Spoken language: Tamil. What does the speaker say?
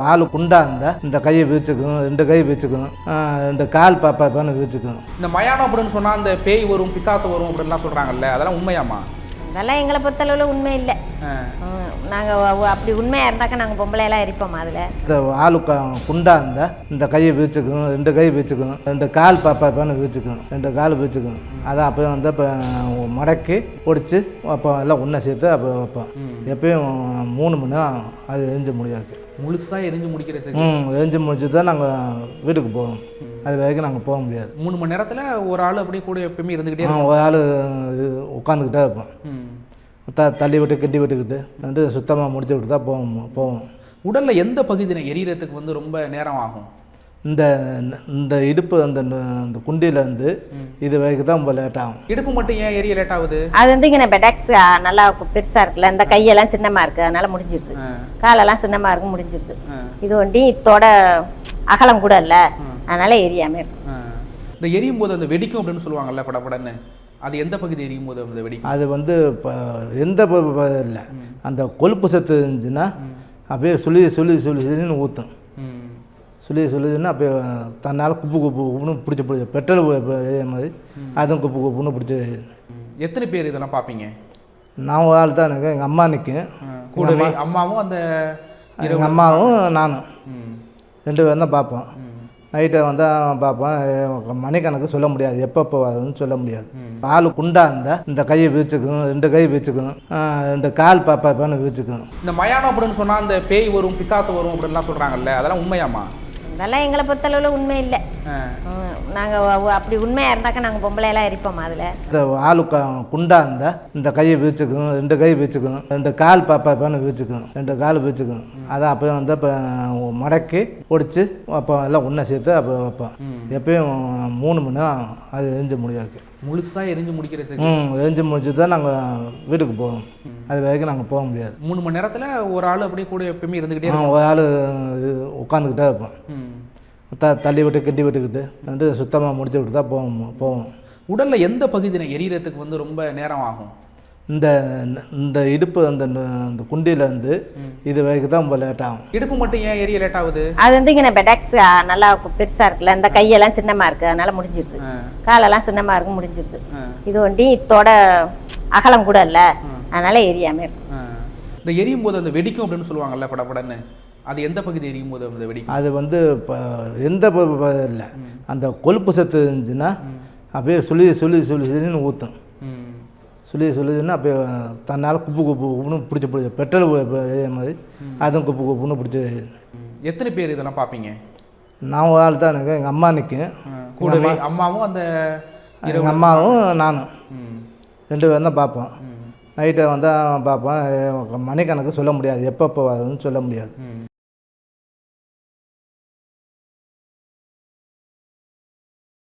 ஆளு குண்டா இருந்தால் இந்த கையை வீச்சுக்கும், 2 கை வீச்சுக்கும், 2 கால் பாப்பான்னு வீச்சுக்கும். இந்த மயானம் அப்படின்னு சொன்னால் அந்த பேய் வரும், பிசாசு வரும் அப்படின்லாம் சொல்கிறாங்கல்ல, அதெல்லாம் உண்மையாமா? அதெல்லாம் எங்களை பொறுத்தளவில் உண்மை இல்லை. நாங்கள் அப்படி உண்மையாக இருந்தாக்கா நாங்கள் பொம்பளையெல்லாம் எரிப்போம். அதில் இந்த ஆளு குண்டா இருந்தால் இந்த கையை வீச்சுக்கும், 2 கை வீச்சுக்கும், 2 கால் பாப்பான்னு வீச்சுக்கும், 2 கால் வீச்சுக்கும். அதான் அப்போ வந்து இப்போ மடக்கி பிடிச்சி அப்போ எல்லாம் ஒன்றை சேர்த்து அப்போ வைப்போம். எப்பயும் 3 மணி நேரம் அது எரிஞ்ச முடியாது. முழுசாக எரிஞ்சு முடிக்கிறதுக்கு எரிஞ்சு முடிச்சு தான் நாங்கள் வீட்டுக்கு போவோம். அது வரைக்கும் நாங்கள் போக முடியாது. 3 மணி நேரத்தில் ஒரு ஆள் அப்படியே கூட எப்பயுமே இருந்துக்கிட்டே ஒரு ஆள் உட்காந்துக்கிட்டே இருப்போம். தள்ளி விட்டு கட்டி விட்டுக்கிட்டு வந்து சுத்தமாக முடிச்சு விட்டு தான் போவோம். உடலில் எந்த பகுதியில் எரியறதுக்கு வந்து ரொம்ப நேரம் ஆகும்? இந்த இடுப்பு அந்த குண்டியிலேருந்து இது வரைக்கும் தான் ரொம்ப லேட் ஆகும். இடுப்பு மட்டும் ஏன் எரிய லேட் ஆகுது? அது வந்து இங்கே பெடாக்ஸ் நல்லா பெருசாக இருக்குல்ல, இந்த கையெல்லாம் சின்னமாக இருக்குது, அதனால முடிஞ்சிருது. காலெல்லாம் சின்னமாக இருக்கும், முடிஞ்சிருது. இது ஒண்டி இதோட அகலம் கூட இல்லை, அதனால எரியாமல் இருக்கும். இந்த எரியும் போது அந்த வெடிக்கும் அப்படின்னு சொல்லுவாங்கல்ல, படப்படன்னு, அது எந்த பகுதி எரியும் போது அந்த வெடிக்கும்? அது வந்து இப்போ எந்த இல்லை, அந்த கொழுப்பு சத்து இருந்துச்சுன்னா அப்படியே சுழின்னு ஊற்றும். சொல்லுதுன்னா அப்போ தன்னால் குப்புன்னு பிடிச்சி பெட்ரோல் மாதிரி அதுவும் குப்புன்னு பிடிச்சி. எத்தனை பேர் இதெல்லாம் பார்ப்பீங்க? நான் ஒரு ஆள் தான். எனக்கு எங்கள் அம்மா நிற்கும் கூடவே. அம்மாவும் அந்த எங்கள் அம்மாவும் நானும் 2 பேரும் தான் பார்ப்போம். நைட்டை வந்தால் பார்ப்போம். மணிக்கணக்கு சொல்ல முடியாது, எப்போ வருதுன்னு சொல்ல முடியாது. ஆள் குண்டா இருந்தால் இந்த கையை வீச்சுக்கும், 2 கை வீச்சுக்கும், 2 கால் பாப்பான்னு வீச்சுக்கும். இந்த மயானம் அப்படின்னு சொன்னால் அந்த பேய் வரும், பிசாசு வரும் அப்படின்லாம் சொல்கிறாங்கல்ல, அதெல்லாம் உண்மையாமா? அதெல்லாம் எங்களை பொறுத்தளவில் உண்மை இல்லை. நாங்கள் அப்படி உண்மையாக இருந்தாக்கா நாங்கள் பொம்பளையெல்லாம் எரிப்போம். அதில் இந்த ஆளு குண்டா இருந்தால் இந்த கையை வீச்சுக்கும், 2 கை வீச்சுக்கும், 2 கால் பாப்பான்னு வீச்சுக்கும், 2 கால் வீச்சுக்கும். அதான் அப்போ வந்து இப்போ மடக்கி பிடிச்சி அப்போ எல்லாம் ஒன்றை சேர்த்து அப்போ வைப்போம். எப்பயும் 3 மணி நேரம் அது எரிஞ்ச முடியாது. முழுசாக எரிஞ்சு முடிக்கிறதுக்கு எரிஞ்சு முடிச்சு தான் நாங்கள் வீட்டுக்கு போவோம். அது வரைக்கும் நாங்கள் போக முடியாது. 3 மணி நேரத்தில் ஒரு ஆள் அப்படியே கூட எப்பயுமே இருந்துக்கிட்டே ஒரு ஆள் உட்காந்துக்கிட்டே இருப்போம். தள்ளி விட்டு கட்டி விட்டுக்கிட்டு வந்து சுத்தமாக முடிச்சு விட்டு தான் போவோம். உடலில் எந்த பகுதியில் எரியறதுக்கு வந்து ரொம்ப நேரம் ஆகும்? இந்த இடுப்பு அந்த குண்டியிலேருந்து இது வரைக்கும் தான் ரொம்ப லேட் ஆகும். இடுப்பு மட்டும் ஏன் எரிய லேட் ஆகுது? அது வந்து இங்கே பெடாக்ஸ் நல்லா பெருசாக இருக்குல்ல, இந்த கையெல்லாம் சின்னமாக இருக்குது, அதனால முடிஞ்சிருது. காலெல்லாம் சின்னமாக இருக்கும், முடிஞ்சிருது. இது ஒண்டி இதோட அகலம் கூட இல்லை, அதனால எரியாமல் இருக்கும். இந்த எரியும் போது அந்த வெடிக்கும் அப்படின்னு சொல்லுவாங்கல்ல, படப்படன்னு, அது எந்த பகுதி எரியும் போது அந்த வெடிக்கும்? அது வந்து இப்போ எந்த இல்லை, அந்த கொழுப்பு சத்து இருந்துச்சுன்னா அப்படியே சுழின்னு ஊற்றும். சொல்லுதுன்னா அப்போ தன்னால் குப்புன்னு பிடிச்சி பெட்ரோல் மாதிரி அதுவும் குப்புன்னு பிடிச்சி. எத்தனை பேர் இதெல்லாம் பார்ப்பீங்க? நான் ஒரு ஆள் தான். எனக்கு எங்கள் அம்மா நிற்கும் கூடவே. அம்மாவும் அந்த எங்கள் அம்மாவும் நானும் 2 பேரும் தான் பார்ப்போம். நைட்டை வந்தால் பார்ப்போம். மணிக்கணக்கு சொல்ல முடியாது, எப்போ வருதுன்னு சொல்ல முடியாது.